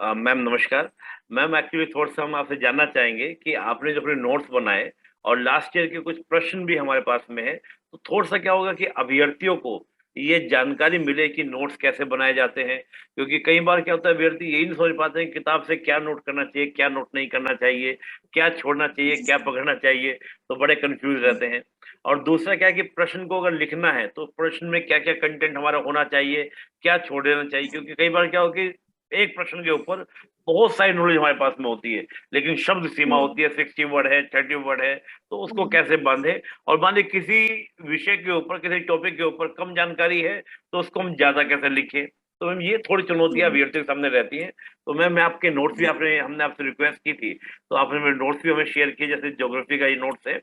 Ma'am नमस्कार। Ma'am actually थोड़ा-सा हम आपसे जानना चाहेंगे कि आपने जो अपने नोट्स बनाए और लास्ट ईयर के कुछ प्रश्न भी हमारे पास में है, तो थोड़ा-सा क्या होगा कि अभ्यर्थियों को ये जानकारी मिले कि नोट्स कैसे बनाए जाते हैं? क्योंकि कई बार क्या होता है अभ्यर्थी यही नहीं समझ पाते हैं कि किताब से क्या नोट करना चाहिए, क्या नोट नहीं करना चाहिए, क्या छोड़ना चाहिए, जी क्या पकड़ना चाहिए, तो बड़े कन्फ्यूज़ रहते हैं। और दूसरा क्या है कि प्रश्न को अगर लिखना है, तो प्रश्न में क्या-क्या कंटेंट हमारा होना चाहिए, क्या छोड़ देना चाहिए? क्योंकि कई बार क्या हो कि एक प्रश्न के ऊपर बहुत सारी नॉलेज हमारे पास में होती है, लेकिन शब्द सीमा होती है, 60 वर्ड है, 30 वर्ड है, तो उसको कैसे बाँधें? और मान लीजिए किसी विषय के ऊपर, किसी टॉपिक के ऊपर कम जानकारी है, तो उसको हम ज़्यादा कैसे लिखें? तो मैम ये थोड़ी चुनौतियाँ अभ्यर्थियों के सामने रहती हैं। तो मैम मैं आपके नोट्स भी आपने हमने आपसे रिक्वेस्ट की थी, तो आपने मेरे नोट्स भी हमें शेयर किए, जैसे ज्योग्राफी का ये नोट्स है।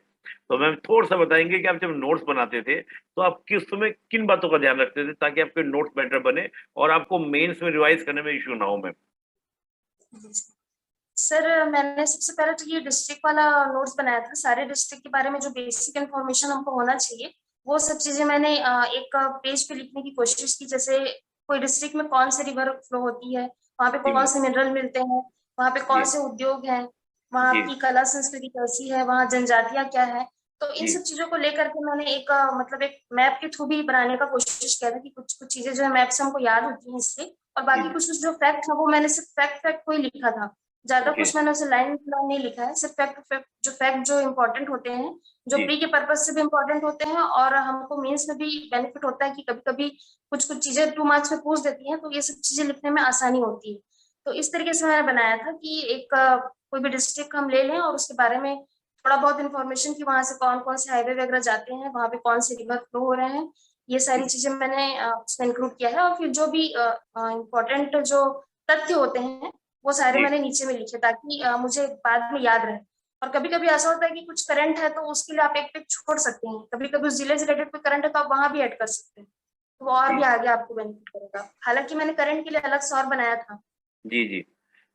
तो मैम थोड़ा-सा बताएँगे कि आप जब नोट्स बनाते थे, तो आप किस समय किन बातों का ध्यान रखते थे ताकि आपके नोट्स बेटर बने और आपको मेन्स में रिवाइज़ करने में इश्यू ना हो मैम? सर, मैंने सबसे पहले तो ये डिस्ट्रिक्ट वाला नोट्स बनाया था। सारे डिस्ट्रिक्ट के बारे में जो बेसिक इन्फॉर्मेशन हमको होना चाहिए, वो सब चीजें मैंने एक पेज पे लिखने की कोशिश की। जैसे कोई डिस्ट्रिक्ट में कौन से रिवर फ्लो होती है, वहाँ पे जी कौन मैम। से मिनरल मिलते हैं, वहाँ पे कौन जी, से उद्योग हैं, वहाँ जी, की कला संस्कृति कैसी है, वहाँ जनजातियाँ क्या है। तो इन जी, सब चीजों को लेकर के मैंने एक मतलब एक मैप के थ्रू भी बनाने का कोशिश किया था कि कुछ कुछ चीजें जो है मैप से हमको याद होती हैं इससे। और जी, बाकी जी। कुछ कुछ जो फैक्ट था वो मैंने सिर्फ फैक्ट फैक्ट को ही लिखा था। ज्यादा ओके। कुछ मैंने उसे लाइन लाइन नहीं लिखा है। सिर्फ फैक्ट जो इम्पोर्टेंट होते हैं, जो जी, प्री के पर्पज से भी इम्पोर्टेंट होते हैं, और हमको मेंस में भी बेनिफिट होता है कि कभी कभी कुछ कुछ चीजें 2 मार्क्स में पूछ देती हैं, तो ये सब चीजें लिखने में आसानी होती है। तो इस तरीके से मैंने बनाया था कि एक कोई भी डिस्ट्रिक्ट हम ले लें और उसके बारे में थोड़ा बहुत इन्फॉर्मेशन कि वहां से कौन कौन से हाईवे वगैरह जाते हैं, वहां पे कौन से रिवर फ्लो हो रहे हैं, ये सारी जी, चीजें मैंने उसमें इंक्लूड किया है। और फिर जो भी इम्पोर्टेंट जो तथ्य होते हैं, वो सारे जी। मैंने नीचे में लिखे ताकि मुझे बाद में याद रहे। और कभी कभी ऐसा होता है कि कुछ करंट है तो उसके लिए आप एक पेज छोड़ सकते हैं, कभी कभी उस जिले से रिलेटेड कोई करंट है तो आप वहां भी ऐड कर सकते हैं, तो वो और जी, भी आगे आपको बेनिफिट करेगा। हालांकि मैंने करंट के लिए अलग से और बनाया था। जी, जी।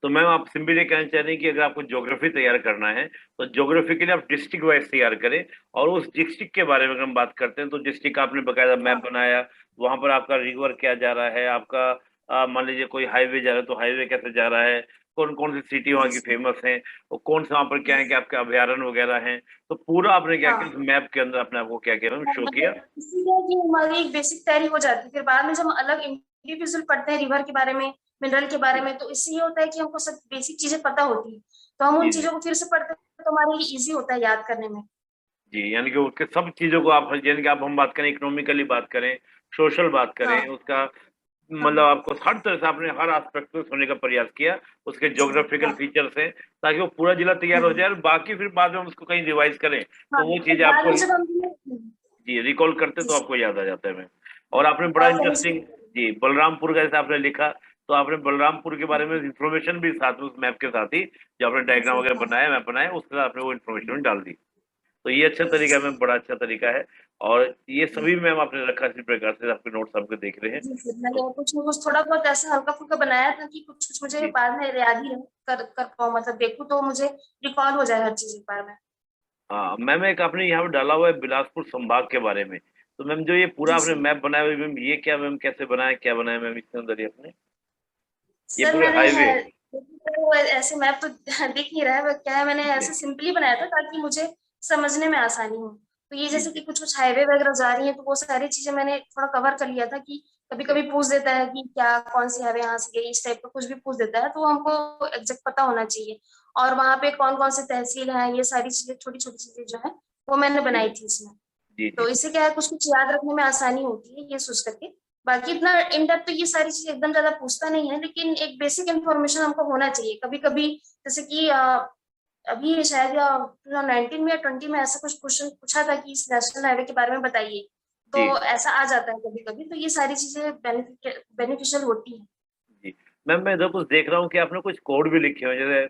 तो मैम आप सिंपली ये कहना चाह रही हैं कि अगर आपको ज्योग्राफी तैयार करना है, तो ज्योग्राफी के लिए आप डिस्ट्रिक्ट वाइज़ तैयार करें और उस डिस्ट्रिक्ट के बारे में अगर हम बात करते हैं, तो डिस्ट्रिक्ट का आपने बाकायदा मैप हाँ बनाया, वहाँ पर आपका रिवर क्या जा रहा है, आपका मान लीजिए कोई हाईवे जा रहा है, तो हाईवे कैसे जा रहा है, कौन-कौन सी सिटी वहाँ की जी फेमस हैं और कौन से वहाँ पर क्या है कि आपके अभयारण्य वगैरह हैं। तो पूरा आपने क्या किया, हाँ। उस मैप के अंदर अपने आप को क्या किया मैम, शो किया? मतलब इसीलिए कि हमारी एक बेसिक तैयारी हो जाती है, फिर बाद में जब हम अलग इंडिविजुअल पढ़ते हैं रिवर के बारे में, मिनरल के बारे जी, में, तो इससे ये होता है कि हमको सब बेसिक चीजें पता होती है, तो हम उन जी, जी। चीजों को फिर से पढ़ते हैं तो हमारे लिए इजी होता है याद करने में। जी, यानी कि उसके सब चीज़ों को आप यानी कि आप हम बात करें इकोनॉमिकली बात करें, सोशल बात करें, हाँ उसका मतलब हाँ आपको हर तरह से आपने हर एस्पेक्ट को सुनने का प्रयास किया, उसके जी ज्योग्राफिकल हाँ। फीचर्स हैं, ताकि वो पूरा जिला तैयार हो हम्म, जाए और बाकी फिर बाद में हम उसको कहीं रिवाइज़ करें, हाँ तो वो फिर चीज़ें बाद आपको में जब हम जी, रिकॉल करते जी तो जी आपको याद आ जाता है मैम। और आपने बड़ा और कहीं से इंटरेस्टिंग जी, बलरामपुर का जैसे आपने लिखा, तो आपने बलरामपुर के बारे में इन्फॉर्मेशन भी साथ में उस मैप के साथ ही, जो आपने डायग्राम जी वगैरह हाँ बनाया, मैप बनाया, उसके साथ आपने वो इन्फॉर्मेशन भी डाल दी। तो ये अच्छा तरीका है मैम, बड़ा अच्छा तरीका है और ये सभी मैम आपने रखा इसी प्रकार से आपके नोट्स आपके देख रहे हैं। जी जी मैंने तो कुछ न कुछ थोड़ा बहुत ऐसा हल्का फुल्का बनाया था कि कुछ कुछ मुझे जी, बाद में याद ही रहे, कर पाऊँ, मतलब देखूँ तो मुझे रिकॉल हो जाए हर चीज एक बार में। हाँ, मैम एक आपने यहाँ पे डाला हुआ है बिलासपुर संभाग के बारे में। तो मैम जो ये पूरा जी आपने जी मैप बनाया हुआ है मैम, ये क्या मैम कैसे बनाया, क्या बनाया मैम इसके अंदर ये आपने? ये सर पूरे मैंने हाईवे तो ऐसे मैप तो दिख नहीं रहा है, बट क्या है मैंने जी, ऐसे सिंपली बनाया था ताकि मुझे समझने में आसानी हो। तो ये जी, जैसे कि जी, कुछ कुछ हाईवे वगैरह जा रही है तो वो सारी चीजें मैंने थोड़ा कवर कर लिया था कि कभी जी, कभी पूछ देता है कि क्या कौन सी हाईवे यहाँ से गई, इस टाइप का कुछ भी पूछ देता है, तो हमको एग्जैक्ट पता होना चाहिए। और वहाँ पे कौन कौन से तहसील है, ये सारी चीजें छोटी छोटी चीजें जो है वो मैंने जी, बनाई थी इसमें। जी, जी, तो इससे क्या है कुछ कुछ याद रखने में आसानी होती है ये सोच करके। बाकी इतना इन डेप्थ तो ये सारी चीजें एकदम ज्यादा पूछता नहीं है, लेकिन एक बेसिक इन्फॉर्मेशन हमको होना चाहिए। कभी कभी जैसे कि अभी शायद 2019 में या 20 में ऐसा कुछ क्वेश्चन पूछा था कि इस नेशनल हाईवे के बारे में बताइए, तो जी, ऐसा आ जाता है कभी कभी, तो ये सारी चीजें बेनिफिशियल होती है। जी। मैम मैं इधर कुछ देख रहा हूँ कि आपने कुछ कोड भी लिखे हुए हैं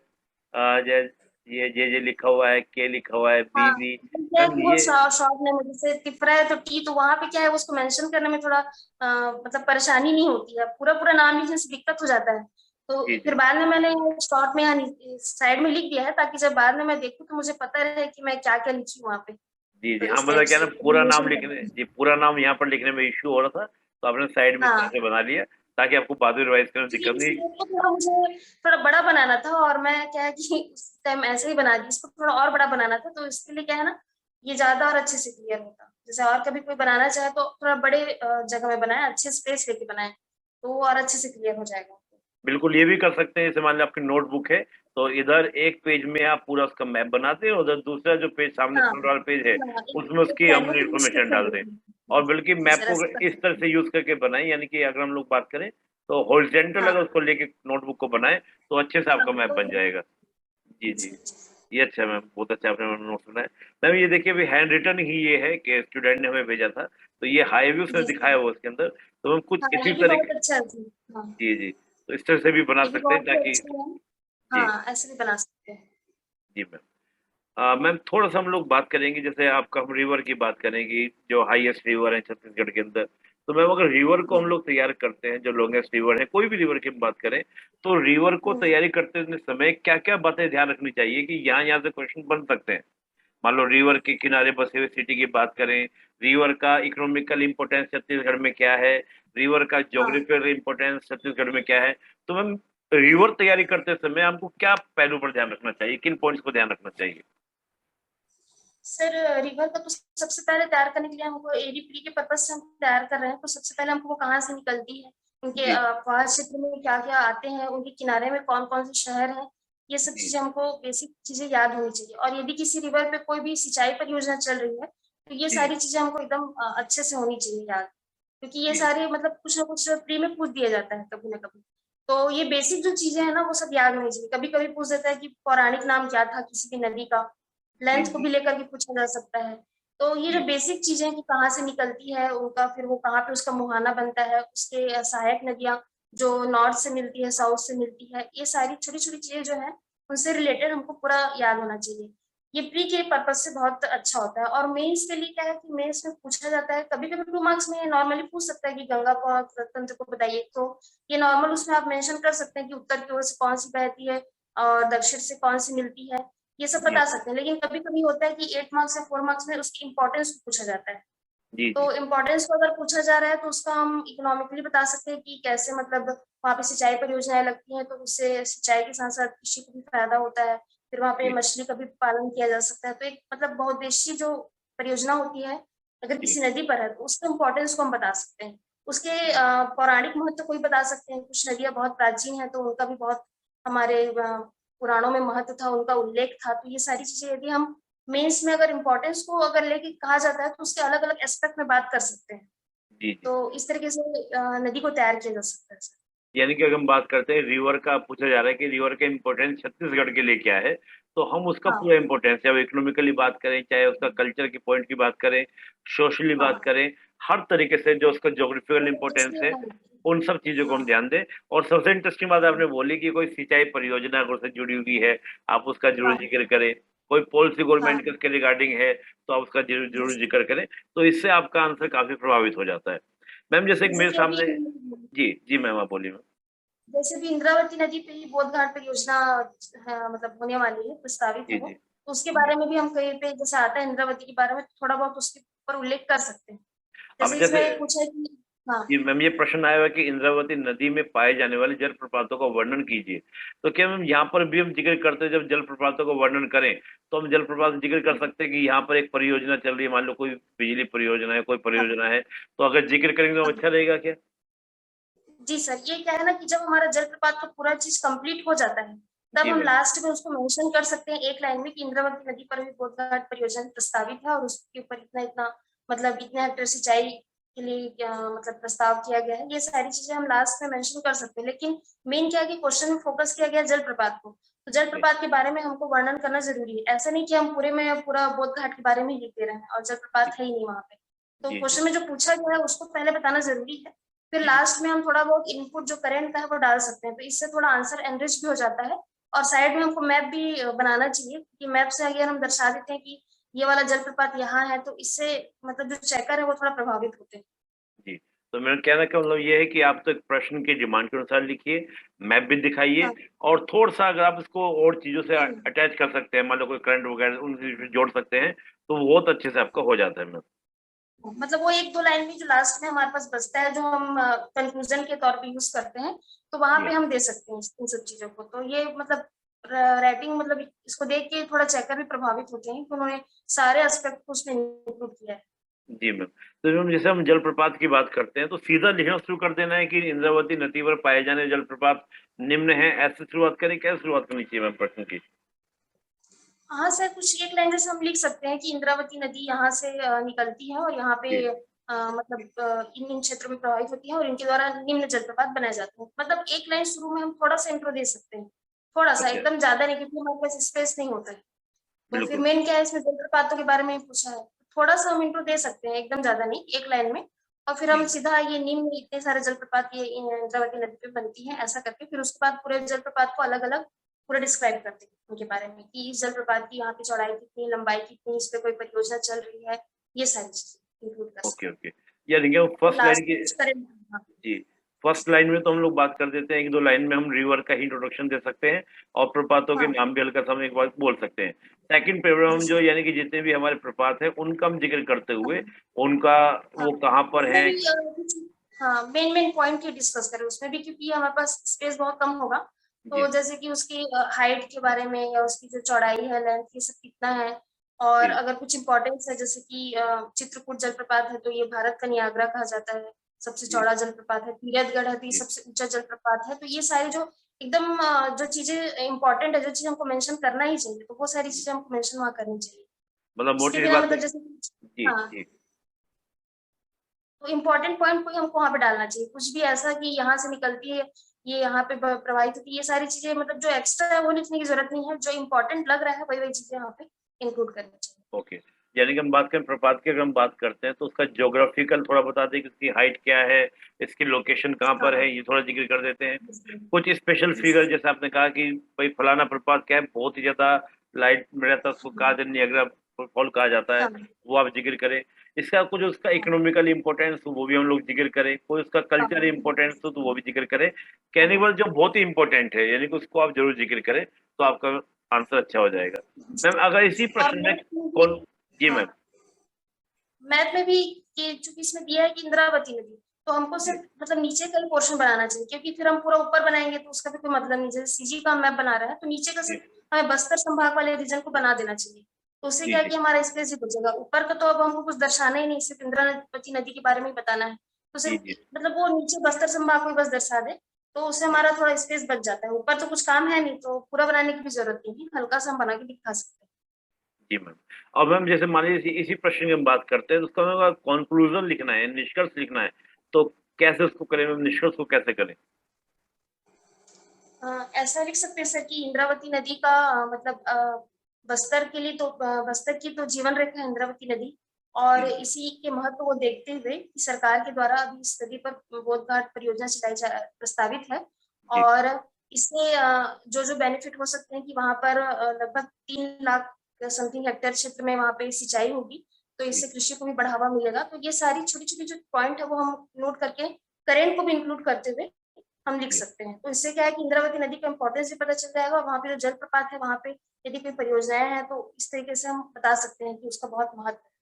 जैसे ये जे लिखा हुआ है, के लिखा हुआ है, बी हाँ बी। तो क्या है मैम कि वो ये शॉर्ट नेम है, जैसे तिफरा है तो टी, तो वहां पे क्या है उसको मेंशन करने में थोड़ा मतलब परेशानी नहीं होती है, पूरा पूरा नाम लिखने से दिक्कत हो जाता है। तो जी, फिर जी। बाद में मैंने शॉर्ट में यहाँ साइड में लिख दिया है ताकि जब बाद में मैं देखूँ तो मुझे पता रहे कि मैं क्या क्या लिखी हूँ वहाँ पे। जी, जी। तो हाँ, इस टाइप मतलब क्या है से ना पूरा नाम मेंशन लिखने करना। जी, पूरा नाम यहाँ पर लिखने में इश्यू हो रहा था, तो आपने साइड में इस तरह हाँ से बना लिया। ताकि आपको बाद में रिवाइज करने में दिक्कत इस नहीं। note को थोड़ा मुझे थोड़ा बड़ा बनाना था और मैं क्या है कि उस टाइम ऐसे ही बना दी, इसको थोड़ा और बड़ा बनाना था, तो इसके लिए क्या है ना, ये ज़्यादा और अच्छे से क्लियर होता। जैसे और कभी कोई बनाना चाहे तो थोड़ा बड़े जगह में बनाएँ, अच्छे स्पेस लेके बनाएँ, तो वो और अच्छे से क्लियर हो जाएगा। बिल्कुल, ये भी कर सकते हैं, जैसे मान लीजिए आपकी नोटबुक है, तो इधर एक पेज में आप पूरा उसका मैप बनाते हैं, उधर दूसरा जो पेज सामने हाँ, फ्रंट वाला पेज है, हाँ, एक उसमें एक उसकी हम कैनवा पे इन्फॉर्मेशन डिस्क्रिप्शन डाल दें। देती हूँ। और बल्कि जी मैप सर, को ऐसा कर इस सकते तरह हैं। से यूज़ करके बनाएँ, यानी कि अगर हम लोग बात करें, तो हॉरिज़ॉन्टल अगर हाँ, उसको लेके नोटबुक को बनाएँ, तो अच्छे से हाँ, आपका मैप तो बन जाएगा। जी, जी, जी। जी। ये अच्छा है मैम, बहुत अच्छा आपने नोट्स बनाया। मैम ये देखिए अभी हैंड रिटन ही ये है कि स्टूडेंट ने हमें भेजा था, तो ये हाई भी उसने जी, दिखाया जी। हुआ उसके अंदर, तो हम कुछ हाँ, इसी ये भी बहुत तरीके। अच्छा है जी। हाँ, जी, जी। तो इस तरह से भी बना ये भी सकते हैं बहुत ही ताकि। अच्छा है। जी, हाँ, ऐसे भी बना सकते हैं। जी मैम। मैम थोड़ा-सा हम लोग बात करेंगे, जैसे आपका हम रिवर की बात करेंगे, जो हाईएस्ट रिवर है छत्तीसगढ़ के अंदर। तो मैम अगर रिवर को हम हुँ, लोग तैयार करते हैं, जो लॉन्गेस्ट रिवर है, कोई भी रिवर की हम बात करें, तो रिवर को हुँ, तैयारी करते समय क्या-क्या बातें ध्यान रखनी चाहिए कि यहाँ-यहाँ से क्वेश्चन बन सकते हैं? मान लो रिवर के किनारे बसे हुए सिटी की बात करें, रिवर का इकोनॉमिकल इम्पोर्टेंस छत्तीसगढ़ में क्या है? रिवर का हाँ। ज्योग्राफिकल इम्पोर्टेंस छत्तीसगढ़ में क्या है? तो मैम रिवर तैयारी करते समय हमको क्या पहलू पर ध्यान रखना चाहिए? किन पॉइंट्स को ध्यान रखना चाहिए? सर रिवर का तो सबसे पहले तैयार करने के लिए हमको एडी-प्री के पर्पज़ से हम तैयार कर रहे हैं, तो सबसे पहले हमको वो कहाँ से निकलती है, उनके जी, पहाड़ क्षेत्र में क्या-क्या आते हैं, उनके किनारे में कौन-कौन से शहर हैं, ये सब जी, चीज़ें हमको बेसिक चीज़ें याद होनी चाहिए। और यदि किसी रिवर पे कोई भी सिंचाई परियोजना चल रही है, तो ये जी, सारी चीज़ें हमको एकदम अच्छे से होनी चाहिए याद। क्योंकि ये जी, सारे मतलब कुछ ना कुछ प्री में पूछ दिया जाता है कभी ना कभी। तो ये बेसिक जो चीज़ें हैं ना, वो सब याद होनी चाहिए। कभी-कभी पूछ देता है कि पौराणिक नाम क्या था किसी भी नदी का, जी, लेंथ को जी, भी लेकर के पूछा जा सकता है। तो ये जो जी, बेसिक चीज़ें हैं कि कहाँ से निकलती है, उनका फिर वो कहाँ पे उसका मुहाना बनता है, उसके सहायक नदियाँ जो नॉर्थ से मिलती है, साउथ से मिलती है, ये सारी छोटी-छोटी चीज़ें जो हैं, उनसे रिलेटेड हमको पूरा याद होना चाहिए। ये प्री के पर्पज़ से बहुत अच्छा होता है और मेंस के लिए क्या है कि मेंस में पूछा जाता है, कभी-कभी 2 मार्क्स में नॉर्मली पूछ सकता है कि गंगा तंत्र को बताइए, तो ये नॉर्मल उसमें आप मेंशन कर सकते हैं कि उत्तर की ओर से कौन-सी बहती है और दक्षिण से कौन-सी मिलती है। ये सब जी, बता सकते हैं, लेकिन कभी-कभी होता है कि 8 मार्क्स या 4 मार्क्स में उसकी इम्पोर्टेंस पूछा जाता है। जी, जी, तो इम्पोर्टेंस को अगर पूछा जा रहा है तो उसका हम इकोनॉमिकली बता सकते हैं कि कैसे मतलब वहाँ पे सिंचाई परियोजनाएँ लगती हैं, तो उससे सिंचाई के साथ-साथ कृषि को भी फ़ायदा होता है। फिर वहाँ पे जी, मछली का भी पालन किया जा सकता है। तो एक मतलब बहुउद्देशीय जो परियोजना होती है, अगर जी, किसी नदी पर है, तो उसके इम्पोर्टेंस को हम बता सकते हैं। उसके जी, पौराणिक महत्व को भी बता सकते हैं। कुछ नदियाँ बहुत प्राचीन हैं, तो उनका भी बहुत हमारे पुराणों में महत्व था, उनका उल्लेख था। तो ये सारी चीज़ें यदि हम मेंस में अगर इम्पोर्टेंस को अगर लेके कहा जाता है, तो उसके अलग-अलग एस्पेक्ट में बात कर सकते हैं। जी, जी। तो इस तरीके से नदी को तैयार किया जा सकता है सर। यानी कि अगर हम बात करते हैं रिवर का, पूछा जा रहा है कि रिवर का इम्पोर्टेंस छत्तीसगढ़ के लिए क्या है? तो हम उसका हाँ, पूरा इम्पोर्टेंस, चाहे वो इकोनॉमिकली बात करें, चाहे उसका कल्चर की पॉइंट की बात करें, सोशली बात हाँ। करें, हर तरीके से जो उसका ज्योग्राफिकल तो इम्पोर्टेंस जैसे है, उन सब चीज़ों को हम हाँ, ध्यान दें। और सबसे इंटरेस्टिंग बात हाँ, आपने बोली कि कोई सिंचाई परियोजना अगर उससे जुड़ी हुई है, आप उसका ज़रूर हाँ, ज़िक्र करें। कोई पॉलिसी हाँ। गवर्नमेंट के रिगार्डिंग है, तो आप उसका ज़रूर जी, ज़रूर जी। ज़िक्र करें। तो इससे आपका आंसर काफ़ी प्रभावित हो जाता है। मैम जैसे एक जैसे मेरे कि अभी सामने। जी, जी मैम आप बोलिए मैम। जैसे भी इंद्रावती नदी पे ही बोध घाट परियोजना मतलब होने वाली है, प्रस्तावित है जी, वो। जी। तो उसके जी। बारे में भी हम कहीं पे जैसे आता है इंद्रावती के बारे में थोड़ा बहुत उसके ऊपर उल्लेख कर सकते हैं। अब जैसे जैसे इसमें पूछा है कि हाँ, जी मैम, ये प्रश्न आया हुआ है कि इंद्रावती नदी में पाए जाने वाले जलप्रपातों का वर्णन कीजिए। तो क्या मैम यहाँ पर भी हम ज़िक्र करते हैं, जब जलप्रपातों का वर्णन करें, तो हम जलप्रपात ज़िक्र कर सकते हैं कि यहाँ पर एक परियोजना चल रही है, मान लो कोई बिजली परियोजना है, कोई हाँ, परियोजना है, तो अगर ज़िक्र करेंगे तो हाँ। अच्छा रहेगा क्या? जी सर, ये क्या है ना कि जब हमारा जलप्रपात का पूरा चीज़ कंप्लीट हो जाता है, तब जी हम मैम। लास्ट में उसको मेंशन कर सकते हैं एक लाइन में कि इंद्रावती नदी पर भी बोधघाट परियोजना प्रस्तावित है और उसके ऊपर इतना-इतना मतलब इतने हेक्टेयर सिंचाई के लिए क्या मतलब प्रस्ताव किया गया है। ये सारी चीज़ें हम लास्ट में मेंशन कर सकते हैं, लेकिन मेन क्या है कि क्वेश्चन में फोकस किया गया है जलप्रपात को। तो जी, जलप्रपात के बारे में हमको वर्णन करना ज़रूरी है। ऐसा नहीं कि हम पूरे में पूरा बोधघाट के बारे में ही लिख दे रहे हैं और जी, जलप्रपात है ही नहीं वहाँ पे। तो जी, जी, क्वेश्चन में जो पूछा गया है उसको पहले बताना ज़रूरी है। फिर जी, लास्ट में हम थोड़ा बहुत इनपुट जो करंट का है वो डाल सकते हैं, तो इससे थोड़ा आंसर एनरिच भी हो जाता है और साइड में हमको मैप भी बनाना चाहिए कि मैप से अगर हम दर्शा देते हैं कि ये वाला जलप्रपात यहाँ है, तो इससे मतलब जो चेकर है वो थोड़ा प्रभावित होते हैं। जी। तो मेरा कहने का मतलब ये है कि आप तो एक प्रश्न की डिमांड के अनुसार लिखिए, मैप भी दिखाइए, हाँ, और थोड़ा-सा अगर आप इसको और चीज़ों से हुँ, अटैच कर सकते हैं, मान लो कोई करंट वगैरह उनसे जोड़ सकते हैं, तो वो बहुत अच्छे से आपका हो जाता है मैम। मतलब वो 1-2 लाइन में जो लास्ट में हमारे पास बचता है, जो हम कंक्लूजन के तौर पे यूज करते हैं, तो वहां जी पे हम दे सकते हैं इन सब चीजों को। तो ये मतलब राइटिंग, मतलब इसको देख के थोड़ा चेकर भी प्रभावित होते हैं कि उन्होंने सारे एस्पेक्ट को उसमें इंक्लूड किया है। जी मैम। तो मैम जैसे हम जलप्रपात की बात करते हैं तो सीधा लिखना शुरू कर देना है कि इंद्रावती नदी पर पाए जाने जलप्रपात निम्न है, ऐसे शुरुआत करें? कैसे शुरुआत करनी चाहिए मैम प्रश्न की? हाँ सर, कुछ एक लाइन जैसे हम लिख सकते हैं कि इंद्रावती नदी यहाँ से निकलती है और यहाँ पे जी मतलब इन इन क्षेत्रों में प्रवाहित होती है और इनके द्वारा निम्न जलप्रपात बनाए जाते हैं। मतलब एक लाइन शुरू में हम थोड़ा सा इंट्रो दे सकते हैं, थोड़ा सा, अच्छा, एकदम ज्यादा नहीं, क्योंकि हमारे पास स्पेस नहीं होता है। तो फिर बिल्कुल। मेन क्या है, इसमें जलप्रपातों के बारे में ही पूछा है, थोड़ा सा हम इंट्रो दे सकते हैं, एकदम ज्यादा नहीं, एक लाइन में। और फिर हम जी सीधा ये निम्न इतने सारे जलप्रपात ये इंद्रावती नदी पे बनती है, ऐसा करके फिर उसके बाद पूरे जलप्रपात को अलग अलग पूरा डिस्क्राइब करते हैं उनके बारे में, कि इस जलप्रपात की यहाँ पे चौड़ाई कितनी, लंबाई कितनी, इस पे कोई परियोजना चल रही है, ये सारी चीजें इंक्लूड कर ओके, सकते ओके। यानी कि हैं। और फर्स्ट लाइन लास्ट की में कुछ करें। हाँ जी, फर्स्ट लाइन में तो हम लोग बात कर देते हैं, 1-2 लाइन में हम रिवर का ही इंट्रोडक्शन दे सकते हैं और प्रपातों के हाँ नाम भी हल्का-सा हम एक बार बोल सकते हैं। सेकंड पैरा में हम जो यानी कि जितने भी हमारे प्रपात हैं, उनका हम ज़िक्र करते हुए, हाँ उनका हाँ, वो कहाँ पर उसमें हैं। भी कुछ, हाँ मेन मेन पॉइंट ही डिस्कस करें उसमें भी, क्योंकि हमारे पास स्पेस बहुत कम होगा। तो जी, जैसे कि उसकी हाइट के बारे में, या उसकी जो चौड़ाई है, लेंथ, ये सब कितना है। और जी, अगर कुछ इम्पोर्टेंस है, जैसे कि चित्रकूट जलप्रपात है तो ये भारत का नियाग्रा कहा जाता है, सबसे जी, चौड़ा जलप्रपात है। तीरथगढ़ है तो ये जी। सबसे ऊंचा जलप्रपात है। तो ये सारी जो एकदम जो चीजें इंपॉर्टेंट है, जो चीज हमको मेंशन करना ही चाहिए, तो वो सारी चीजें हमको मेंशन वहाँ करनी चाहिए। मतलब इसके मोटी-सी बिना बातें। मतलब जैसे जी, हाँ, जी, तो इम्पोर्टेंट पॉइंट कोई हमको वहाँ पे डालना चाहिए, कुछ भी ऐसा कि यहाँ से निकलती है, ये यहाँ पे प्रवाहित होती है, ये सारी चीजें मतलब जो एक्स्ट्रा है वो लिखने की जरूरत नहीं है, जो इम्पोर्टेंट लग रहा है वही वही चीजें यहाँ पे इंक्लूड करनी चाहिए। ओके। यानी कि हम बात करें प्रपात की, अगर हम बात करते हैं, तो उसका ज्योग्राफिकल थोड़ा बता दें कि उसकी हाइट क्या है, इसकी लोकेशन कहाँ पर है, हाँ ये थोड़ा ज़िक्र कर देते हैं। जी कुछ स्पेशल जी फिगर जैसे आपने कहा कि भई फलाना प्रपात क्या है, बहुत ही ज़्यादा लाइट में रहता है, उसको कादिर नियाग्रा फॉल कहा जाता है, हाँ वो आप ज़िक्र करें। इसका कुछ उसका हाँ इकोनॉमिकल इम्पोर्टेंस हो, वो भी हम लोग ज़िक्र करें। कोई उसका हाँ कल्चर इम्पोर्टेंस हो, तो वो भी ज़िक्र करें। कैनिवल जो बहुत ही इम्पोर्टेंट है, यानी कि उसको आप ज़रूर ज़िक्र करें, तो आपका आंसर अच्छा हो जाएगा। मैम अगर इसी और प्रश्न में मैथ में भी, कौन। जी हाँ मैम। मैथ में भी, ये चूंकि इसमें दिया है कि इंद्रावती नदी, तो हमको जी, सिर्फ मतलब नीचे का ही पोर्शन बनाना चाहिए, क्योंकि फिर हम पूरा ऊपर बनाएंगे तो उसका भी कोई मतलब नहीं। जैसे सीजी का मैप बना रहा है तो नीचे का जी, सिर्फ हमें बस्तर संभाग वाले रीजन को बना देना चाहिए। तो उससे जी, क्या है जी, कि हमारा स्पेस ही बचेगा, ऊपर का तो अब हमको कुछ दर्शाना ही नहीं, सिर्फ इंद्रावती नदी के बारे में ही बताना है। तो जी, सिर्फ जी, मतलब वो नीचे बस्तर संभाग को ही बस दर्शा दे, तो उससे जी, हमारा थोड़ा स्पेस बच जाता है। ऊपर तो कुछ काम है नहीं, तो पूरा बनाने की भी जरूरत नहीं है, हल्का सा हम बना के दिखा सकते जी मैम। और मैम जैसे मान लीजिए इसी प्रश्न की हम बात करते हैं, तो उसका हमें अगर कॉन्क्लूज़न लिखना है, निष्कर्ष लिखना है, तो कैसे उसको करें मैम, निष्कर्ष को कैसे करें? हैं। ऐसा लिख सकते हैं सर कि इंद्रावती नदी का मतलब बस्तर के लिए तो बस्तर की तो जीवन रेखा है इंद्रावती नदी, और जी, इसी के महत्व को देखते हुए कि सरकार के द्वारा अभी इस नदी पर बोध घाट परियोजना प्रस्तावित है। जी, और इससे जो जो बेनिफिट हो सकते हैं कि वहां पर लगभग 3 लाख समथिंग हेक्टेयर क्षेत्र में वहां पे सिंचाई होगी, तो जी, इससे कृषि को भी बढ़ावा मिलेगा। तो ये सारी छोटी छोटी जो पॉइंट है वो हम नोट करके करेंट को भी इंक्लूड करते हुए हम लिख जी, सकते हैं। तो इससे क्या है कि इंद्रावती नदी का इम्पोर्टेंस भी पता चल जाएगा, और वहाँ पे जो जलप्रपात है वहाँ पे यदि कोई परियोजनाएं हैं तो इस तरीके से हम बता सकते हैं कि उसका बहुत महत्व है।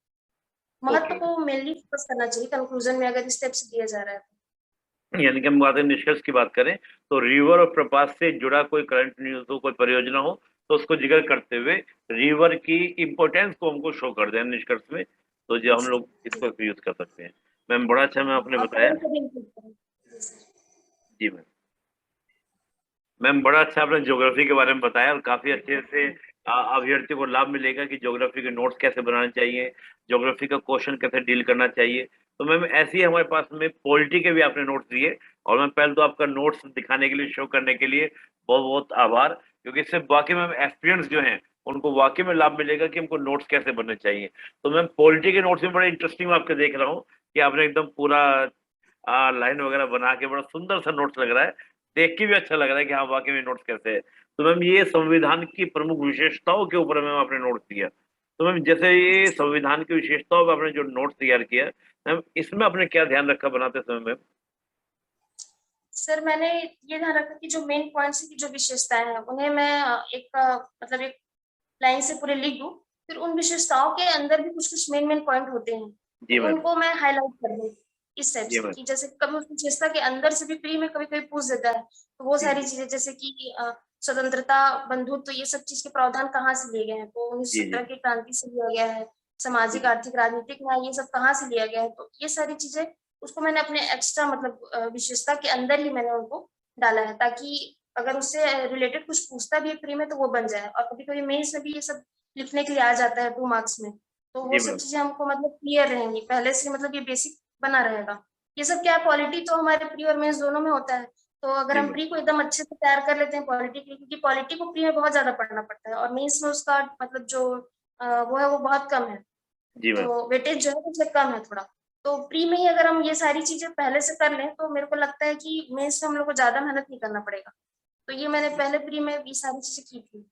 ओके, महत्व ओके। को मेनली फोकस करना चाहिए कंक्लूजन में, अगर स्टेप से दिया जा रहा है तो। यानी कि हम बात करें निष्कर्ष की बात करें, तो रिवर और प्रपात से जुड़ा कोई करंट न्यूज़ हो, कोई परियोजना हो, तो उसको ज़िक्र करते हुए रिवर की इम्पोर्टेंस को हमको शो कर दें निष्कर्ष में, तो जो हम लोग जी इसको यूज़ कर सकते हैं। मैम बड़ा अच्छा मैम आपने और बताया। करेंट को भी इंक्लूड करें। जी सर। जी मैम। मैम बड़ा अच्छा आपने ज्योग्राफी के बारे में बताया और काफ़ी अच्छे से अभ्यर्थियों को लाभ मिलेगा कि ज्योग्राफी के नोट्स कैसे बनाने चाहिए, ज्योग्राफी का क्वेश्चन कैसे डील करना चाहिए। तो मैम ऐसे ही हमारे पास में पॉलिटी के भी आपने नोट्स दिए, और मैं पहले तो आपका नोट्स दिखाने के लिए, शो करने के लिए बहुत-बहुत आभार, क्योंकि इससे वाक़ई में एस्पिरेंट्स जो हैं, उनको वाक़ई में लाभ मिलेगा कि हमको नोट्स कैसे बनने चाहिए। तो मैम पॉलिटी के नोट्स में बड़े इंटरेस्टिंग मैं आपके देख रहा हूँ कि आपने एकदम पूरा लाइन वगैरह बना के बड़ा सुंदर सा नोट्स लग रहा है। देख के भी अच्छा लग रहा है कि हाँ, वाक़ई में नोट्स कैसे है। तो मैम ये संविधान की प्रमुख विशेषताओं के ऊपर मैम आपने नोट्स दिया। तो मैम जैसे ये संविधान की विशेषताओं पे आपने जो नोट्स तैयार किया, मैम इसमें आपने क्या ध्यान रखा बनाते समय मैम? सर मैंने ये ध्यान रखा कि जो मेन पॉइंट्स की जो विशेषताएं हैं उन्हें मैं एक मतलब एक लाइन से पूरे लिख दूं। फिर उन विशेषताओं के अंदर भी कुछ कुछ मेन मेन पॉइंट होते हैं, जी तो मैम। उनको मैं हाईलाइट कर दूँ इस टाइप जी से मैम। कि जैसे कभी उसकी विशेषता के अंदर से भी प्री में कभी-कभी पूछ देता है। तो वो जी सारी जी चीज़ें जैसे कि स्वतंत्रता, बंधुत्व तो ये सब चीज़ के प्रावधान कहाँ से लिए गए हैं? तो जी जी 1917 की क्रांति से लिया गया है, जी सामाजिक, जी आर्थिक, राजनीतिक न्याय ये सब कहाँ से लिया गया है? तो ये सारी चीज़ें उसको मैंने अपने एक्स्ट्रा मतलब विशेषता के अंदर ही मैंने उनको डाला है ताकि अगर उससे रिलेटेड कुछ पूछता भी है प्री में तो वो बन जाए और कभी-कभी मेंस में भी ये सब लिखने के लिए आ जाता है 2 मार्क्स में। तो वो जी सब मैम। चीज़ें हमको मतलब क्लियर रहेंगी, पहले से मतलब ये बेसिक बना रहेगा। ये सब क्या है पॉलिटी तो हमारे प्री और मेंस दोनों में होता है। तो अगर जी हम मैम। प्री को एकदम अच्छे से तैयार कर लेते हैं पॉलिटी के लिए क्योंकि पॉलिटी को प्री में बहुत ज़्यादा पढ़ना पड़ता है और मेंस में उसका मतलब जो वो है वो बहुत कम है। जी मैम। तो वेटेज जो है उससे कम है थोड़ा। तो प्री में ही अगर हम ये सारी चीज़ें पहले से कर लें तो मेरे को लगता है कि मेंस में हम लोग को ज़्यादा मेहनत नहीं करना पड़ेगा। तो ये मैंने पहले प्री में ये सारी चीज़ें की थी।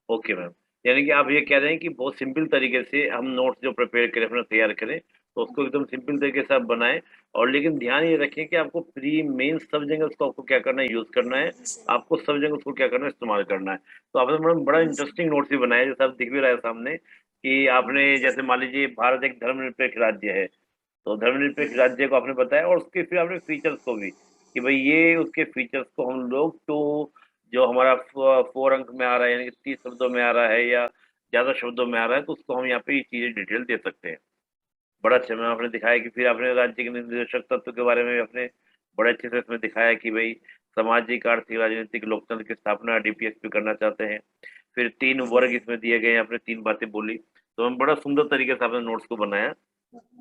Okay ma'am. यानी कि आप ये कह रहे हैं कि बहुत सिंपल तरीके से हम नोट्स जो प्रिपेयर करें, अपना तैयार करें, तो उसको एकदम सिंपल तरीके से आप बनाएँ और लेकिन ध्यान ये रखें कि आपको प्री, मेंस सब जगह उसको आपको क्या करना है, यूज़ करना है। जी सर। आपको सब जगह उसको क्या करना है, इस्तेमाल करना है। तो आपने मैडम बड़ा जी सर। इंटरेस्टिंग नोट्स भी बनाया है, जैसा अब दिख भी रहा है सामने कि आपने जी जैसे सर। मान लीजिए भारत एक धर्मनिरपेक्ष राज्य है, तो धर्मनिरपेक्ष राज्य को आपने बताया और उसके फिर आपने फीचर्स को भी, कि भई ये उसके फीचर्स को हम लोग तो जो हमारा 4 अंक में आ रहा है यानी कि 30 शब्दों में आ रहा है या ज़्यादा शब्दों में आ रहा है, तो उसको हम यहाँ पे ये चीज़ें डिटेल दे सकते हैं। बड़ा अच्छा मैम आपने दिखाया कि फिर आपने राज्य के निर्देशक तत्व के बारे में आपने बड़े अच्छे से इसमें दिखाया कि भई सामाजिक, आर्थिक, राजनीतिक लोकतंत्र की स्थापना डीपीएसपी करना चाहते हैं। फिर 3 वर्ग इसमें दिए गए हैं, आपने 3 बातें बोली। तो मैम बड़ा सुंदर तरीके से आपने नोट्स को बनाया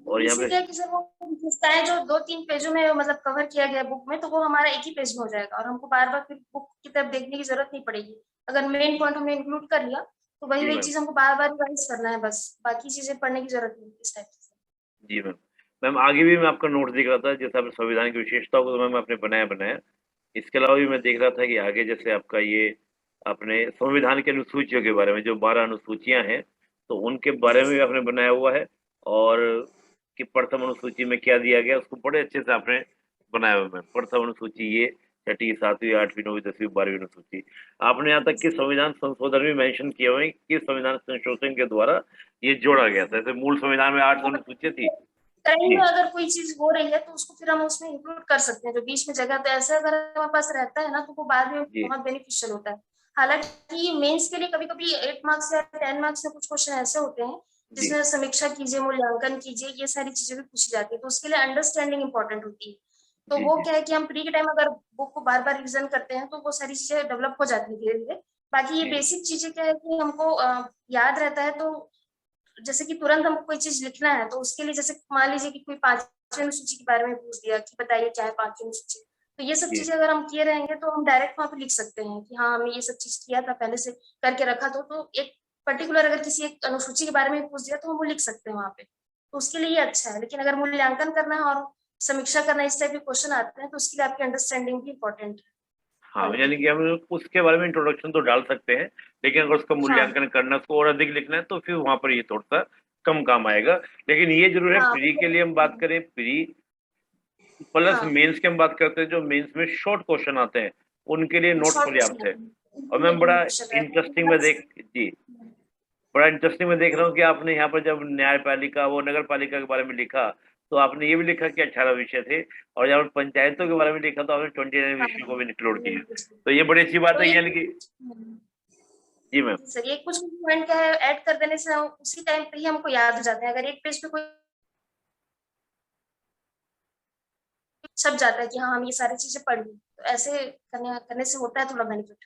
और यहाँ इससे पे क्या है कि सर वो विशेषताएँ जो 2-3 पेजों में मतलब कवर किया गया है बुक में, तो वो हमारा एक ही पेज में हो जाएगा और हमको बार-बार फिर बुक की तरफ देखने की ज़रूरत नहीं पड़ेगी। अगर मेन पॉइंट हमने इंक्लूड कर लिया, तो जी वही-वही मैम। चीज़ हमको बार-बार रिवाइज़ करना है बस, बाकी चीज़ें पढ़ने की ज़रूरत नहीं है इस टाइप से। जी मैम। मैम आगे भी मैं आपका नोट्स देख रहा था, जैसे आपने संविधान की विशेषताओं को तो मैम आपने बनाया-बनाया। इसके अलावा भी मैं देख रहा था कि आगे जैसे आपका ये आपने संविधान की अनुसूचियों के बारे में जो 12 अनुसूचियाँ हैं, तो उनके बारे जी में भी सर। आपने बनाया हुआ है और कि प्रथम अनुसूची में क्या दिया गया, उसको बड़े अच्छे से आपने बनाया हुआ है। प्रथम अनुसूची ये, छठी, 7वीं, 8वीं, 9वीं, 10वीं, 12वीं अनुसूची। आपने यहाँ तक कि जी। संविधान संशोधन भी मेंशन किए हुए हैं कि संविधान संशोधन के द्वारा ये जोड़ा गया था। जैसे मूल संविधान में 8 अनुसूचियाँ थी। कहीं जी, में अगर कोई चीज़ हो रही है, तो उसको फिर हम उसमें इंक्लूड कर सकते हैं, जो बीच में जगह पे ऐसे अगर हमारे पास रहता है ना, तो वो बाद में जी, बहुत बेनिफिशियल होता है। हालाँकि मेंस के लिए कभी-कभी 8 मार्क्स या 10 मार्क्स में कुछ क्वेश्चन ऐसे होते हैं, जी, जिसमें समीक्षा कीजिए, मूल्यांकन कीजिए, ये सारी चीज़ें भी पूछी जाती है, तो उसके लिए अंडरस्टैंडिंग इम्पोर्टेंट होती है। तो जी, वो जी, क्या है कि हम प्री के टाइम अगर बुक को बार-बार रिवीज़न करते हैं, तो वो सारी चीज़ें डेवलप हो जाती हैं धीरे-धीरे। बाकी ये जी, बेसिक चीज़ें क्या है कि हमको याद रहता है तो जैसे कि तुरंत हमको कोई चीज़ लिखना है, तो उसके लिए जैसे मान लीजिए कि कोई 5वीं अनुसूची के बारे में पूछ दिया कि बताइए क्या है 5वीं अनुसूची? तो ये सब जी, चीज़ें अगर हम किए रहेंगे तो हम डायरेक्ट वहाँ पे लिख सकते हैं कि हाँ, हमने ये सब चीज़ किया था पहले से करके रखा तो एक पर्टिकुलर अगर किसी एक अनुसूची के बारे में पूछ दिया तो हम वो लिख सकते हैं वहाँ पे। तो उसके लिए ये अच्छा है, लेकिन अगर मूल्यांकन करना है और समीक्षा करना है, इस टाइप के क्वेश्चन आते हैं, तो उसके लिए आपकी अंडरस्टैंडिंग भी इम्पोर्टेंट है हाँ, पॉलिटी यानी की। कि हम लोग उसके बारे में इंट्रोडक्शन तो डाल सकते हैं, लेकिन अगर उसका हाँ, मूल्यांकन करना है, उसको और अधिक लिखना है, तो फिर वहाँ पर ये थोड़ा-सा कम काम आएगा। लेकिन ये ज़रूर है हाँ, प्री के लिए हम बात करें, प्री प्लस हाँ, मेंस की हम बात करते हैं, जो मेंस में शॉर्ट क्वेश्चन आते हैं, उनके लिए नोट्स शॉर्ट क्वेश्चन पर्याप्त है। आते हैं, और उनके लिए मैम बड़ा बेनिफिशियल रहता है, इंटरेस्टिंग मैं देख जी, बड़ा इंटरेस्टिंग मैं देख रहा हूँ कि आपने यहाँ पर जब न्यायपालिका वो नगर पालिका के बारे में लिखा, तो आपने ये भी लिखा कि 18 विषय थे और जब पंचायतों के बारे में लिखा तो आपने 29 हाँ, विषयों को भी इंक्लूड किया। बिल्कुल। तो ये बड़ी अच्छी बात तो है ये यानी कि हुँ, जी मैम। जी सर, ये कुछ-कुछ पॉइंट क्या है ऐड कर देने से हम उसी टाइम पे ही हमको याद हो जाते हैं। अगर एक पेज पे कोई छप जाता है कि हाँ, हम ये सारी चीज़ें पढ़ ली, तो ऐसे करने करने से होता है थोड़ा बेनिफिट।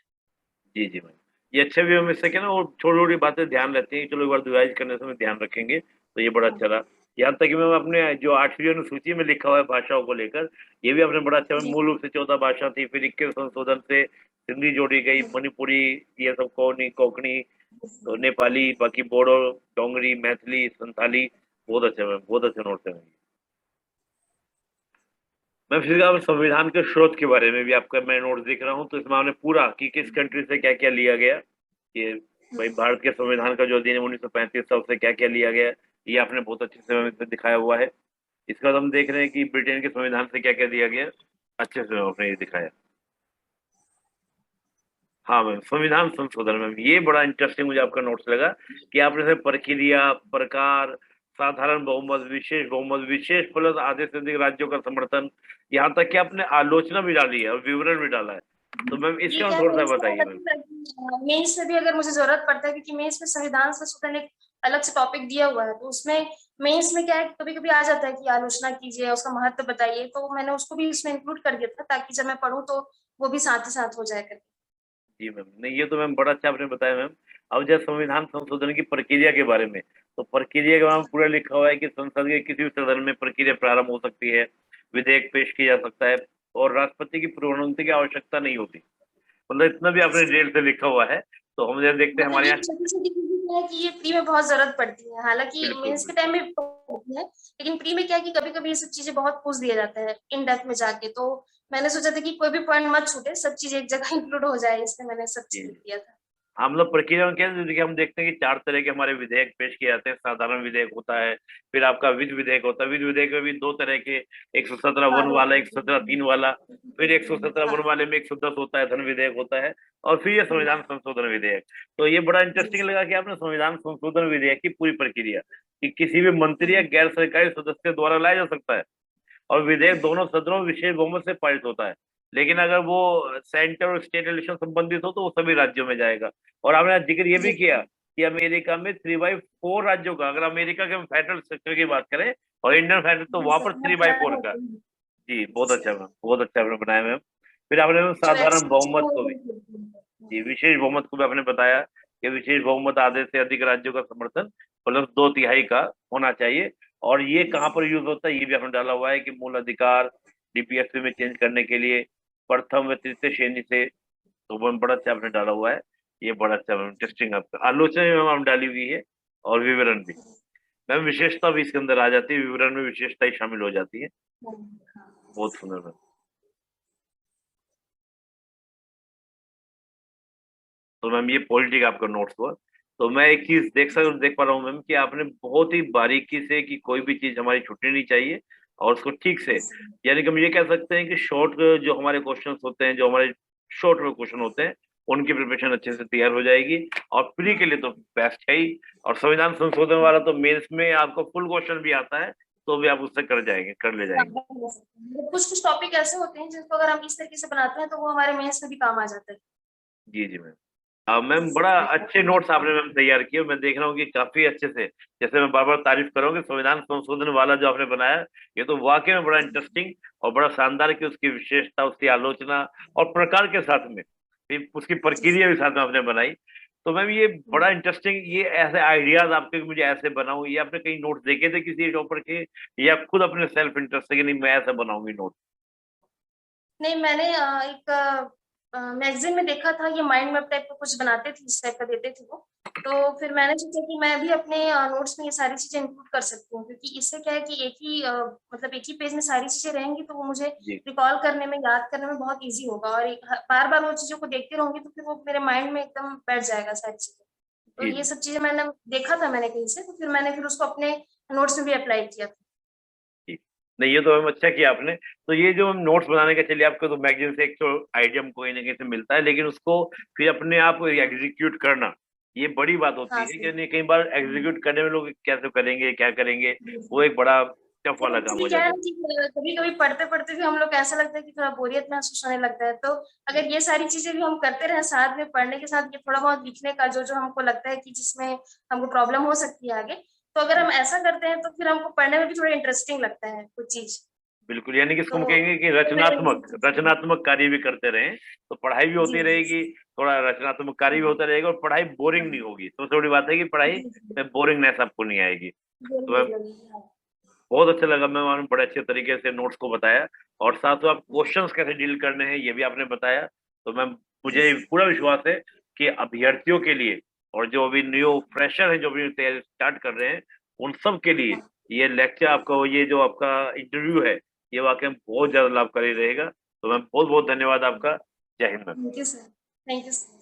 जी, जी मैम। ये अच्छा भी हम इससे क्या ना वो छोटी-छोटी बातें ध्यान रहती हैं, चलो एक बार रिवाइज़ करने से हमें ध्यान रखेंगे, तो ये बड़ा हाँ, अच्छा रहा। यहाँ तक कि मैम अपने जो 8वीं अनुसूची में लिखा हुआ है भाषाओं को लेकर, ये भी आपने बड़ा अच्छा जी, मूल रूप से 14 भाषा थी, फिर 21 संशोधन से हिंदी जोड़ी गई, जी, मणिपुरी ये सब कोंकणी, जी, तो नेपाली, बाकी बोडो, डोंगरी, मैथिली, संथाली, बहुत अच्छा मैम, बहुत अच्छे नोट्स हैं। मैं फिर अब संविधान के स्रोत के बारे में भी आपका मैं नोट्स देख रहा हूँ, तो इसमें आपने पूरा कि किस कंट्री से क्या-क्या लिया गया, ये हुँ, भाई भारत के संविधान का जो अधिनियम 1935 था उससे क्या-क्या लिया गया, ये आपने बहुत अच्छे से इसमें दिखाया हुआ है। इसके बाद हम देख रहे हैं कि ब्रिटेन के संविधान से क्या-क्या दिया गया, अच्छे से आपने ये दिखाया। हाँ मैम, संविधान संशोधन मैम, ये बड़ा इंटरेस्टिंग मुझे आपका नोट्स लगा कि आपने इसमें प्रक्रिया, प्रकार, साधारण बहुमत, विशेष प्लस आधे से अधिक राज्यों का समर्थन, यहाँ तक कि आपने आलोचना भी डाली है और विवरण भी डाला है। तो मैम इसके ये बारे क्या में थोड़ा सा मेंस बताइए मैम। में मेंस में भी अगर मुझे जरूरत पड़ता है, क्योंकि मेंस में संविधान संशोधन एक अलग से टॉपिक दिया हुआ है, तो उसमें मेंस में क्या है, कभी कभी आ जाता है कि आलोचना कीजिए, उसका महत्व बताइए, तो मैंने उसको भी इसमें इंक्लूड कर दिया था ताकि जब मैं पढ़ूं तो वो भी साथ ही साथ हो जाए करके। जी मैम, नहीं ये तो मैम बड़ा अच्छा आपने बताया मैम। अब जब संविधान संशोधन की प्रक्रिया के बारे में, तो प्रक्रिया के बारे में पूरा लिखा हुआ है कि संसद के किसी भी सदन में प्रक्रिया प्रारंभ हो सकती है, विधेयक पेश किया जा सकता है और राष्ट्रपति की पूर्वानुमति की आवश्यकता नहीं होती। मतलब इतना भी आपने डिटेल से लिखा हुआ है। तो हम जब देखते हैं मतलब हमारे ये यहाँ। छोटी छोटी चीजें है कि ये प्री में बहुत जरूरत पड़ती है, हालांकि बिल्कुल मेंस के बिल्कुल। टाइम में भी पड़ती है, लेकिन प्री में क्या है कि कभी कभी ये सब चीजें बहुत पूछ दिया जाता है इन डेप्थ में जाके, तो मैंने सोचा था कि कोई भी पॉइंट मत छूटे, सब चीज एक जगह इंक्लूड हो जाए, इसलिए मैंने सब जी चीज लिख जी। दिया था। हम लोग प्रक्रिया में क्या है, देखिए हम देखते हैं कि 4 तरह के हमारे विधेयक पेश किए जाते हैं। साधारण विधेयक होता है, फिर आपका विधि विधेयक होता है। विधि विधेयक में भी 2 तरह के, 117 वन वाला, 117 3 वाला, फिर 117 वन वाले में 110 होता है, धन विधेयक होता है, और फिर ये संविधान संशोधन विधेयक। तो ये बड़ा इंटरेस्टिंग लगा कि आपने संविधान संशोधन विधेयक की पूरी प्रक्रिया, कि किसी भी मंत्री या गैर सरकारी सदस्य द्वारा लाया जा सकता है, और विधेयक दोनों सदनों में विशेष बहुमत से पारित होता है। लेकिन अगर वो सेंटर और स्टेट इलेक्शन संबंधित हो तो वो सभी राज्यों में जाएगा। और आपने जिक्र ये भी किया कि अमेरिका में 3/4 राज्यों का, अगर अमेरिका के हम फेडरल स्ट्रक्चर की बात करें और इंडियन फेडरल, तो वहां पर 3/4 का। जी बहुत अच्छा मैम, बहुत अच्छा आपने बनाया मैम। फिर आपने मैम जो साधारण बहुमत को भी, जी विशेष बहुमत को भी आपने बताया कि विशेष बहुमत आधे से अधिक राज्यों का समर्थन प्लस 2/3 का होना चाहिए। और ये कहाँ पर यूज होता है ये भी आपने डाला हुआ है कि मूल अधिकार डीपीएसपी में चेंज करने के लिए प्रथम व तृतीय श्रेणी से। तो वो बड़ा अच्छा आपने डाला हुआ है। ये बड़ा अच्छा मैम, इंटरेस्टिंग आपका आलोचना भी मैम आप डाली हुई है, और विवरण भी। मैम विशेषता भी इसके अंदर आ जाती है, विवरण में विशेषता ही शामिल हो जाती है। बहुत सुंदर मैम। तो मैम ये पॉलिटिक आपका नोट्स हुआ। तो मैं एक चीज देख पा रहा हूँ मैम कि आपने बहुत ही बारीकी से, कि कोई भी चीज हमारी छूटनी नहीं चाहिए, और उसको ठीक से, यानी कि हम ये कह सकते हैं कि शॉर्ट जो हमारे क्वेश्चंस होते हैं, जो हमारे शॉर्ट में क्वेश्चन होते हैं, उनकी प्रिपरेशन अच्छे से तैयार हो जाएगी। और प्री के लिए तो बेस्ट है ही, और संविधान संशोधन वाला तो मेंस में आपको फुल क्वेश्चन भी आता है, तो भी आप उससे कर ले जाएंगे। कुछ कुछ टॉपिक ऐसे होते हैं जिनको अगर हम इस तरीके से बनाते हैं तो वो हमारे मेंस में भी काम आ जाता है। जी जी मैम। मैम बड़ा अच्छे नोट्स आपने मैम तैयार किए, मैं देख रहा हूँ कि काफी अच्छे से, जैसे मैं बार बार तारीफ कर रहा हूँ कि संविधान संशोधन वाला जो आपने बनाया, ये तो वाकई में बड़ा इंटरेस्टिंग और बड़ा शानदार, कि उसकी विशेषता, उसकी आलोचना और प्रकार के साथ में फिर उसकी प्रक्रिया भी साथ में आपने बनाई। तो मैम ये बड़ा इंटरेस्टिंग, ये ऐसे आइडियाज आपके कि मुझे ऐसे बनाऊं, ये आपने कहीं नोट देखे थे किसी टॉपर के, या खुद अपने सेल्फ इंटरेस्ट से कि नहीं मैं ऐसे बनाऊंगी नोट? नहीं, मैंने एक मैगजीन में देखा था, ये माइंड मैप टाइप का कुछ बनाते थे, इस टाइप का देते थे वो, तो फिर मैंने सोचा कि मैं भी अपने नोट्स में ये सारी चीजें इंक्लूड कर सकती हूँ, क्योंकि इससे क्या है कि एक ही मतलब एक ही पेज में सारी चीजें रहेंगी, तो वो मुझे जी रिकॉल करने में, याद करने में बहुत इजी होगा, और बार बार वो चीजों को देखती रहूंगी तो फिर वो मेरे माइंड में एकदम बैठ जाएगा सारी चीजें। तो जी ये जी। सब चीजें मैंने देखा था मैंने कहीं से, तो फिर मैंने फिर उसको अपने नोट्स में भी अप्लाई किया था। ठीक। नहीं ये तो हम अच्छा किया आपने। तो ये जो हम नोट्स बनाने का, चलिए आपको तो मैगजीन से एक तो आइडिया कोई ना कहीं से मिलता है, लेकिन उसको फिर अपने आप एग्जीक्यूट करना, ये बड़ी बात होती हाँ है सर। कि नहीं, कई बार एग्जीक्यूट करने में लोग कैसे करेंगे, क्या करेंगे, वो एक बड़ा टफ तो वाला काम एक्चुअली हो क्या है जाता ना है। कि कभी कभी पढ़ते पढ़ते भी हम लोग ऐसा लगता है कि थोड़ा बोरियत महसूस होने लगता है, तो जी अगर ये सारी चीजें भी हम करते रहे साथ में, पढ़ने के साथ ये थोड़ा बहुत लिखने का जो जो हमको लगता है कि जिसमें हमको प्रॉब्लम हो सकती है आगे, तो अगर जी। हम ऐसा करते हैं तो फिर हमको पढ़ने में भी थोड़ा इंटरेस्टिंग लगता है कुछ चीज। बिल्कुल, यानी कि इसको हम तो कहेंगे कि रचनात्मक रचनात्मक कार्य भी करते रहें, तो पढ़ाई भी जी होती जी रहेगी, थोड़ा रचनात्मक कार्य भी होता रहेगा, और पढ़ाई बोरिंग नहीं होगी। तो सबसे बड़ी बात है कि पढ़ाई जी जी में बोरिंगनेस आपको नहीं आएगी। तो जरूर मैं, जरूर, हाँ। बहुत अच्छा लगा मैम, आपने बड़े अच्छे तरीके से नोट्स को बताया, और साथ में आप क्वेश्चंस कैसे डील करने हैं ये भी आपने बताया। तो मैम जी मुझे पूरा विश्वास है कि अभ्यर्थियों के लिए, और जो अभी न्यू फ्रेशर है जो भी तैयारी स्टार्ट कर रहे हैं, उन सब के लिए ये लेक्चर आपका, ये जो आपका इंटरव्यू है, ये वाकई में बहुत ज्यादा लाभकारी रहेगा। तो मैम बहुत बहुत धन्यवाद आपका। जय Hind ma'am. Thank you sir. Thank you sir.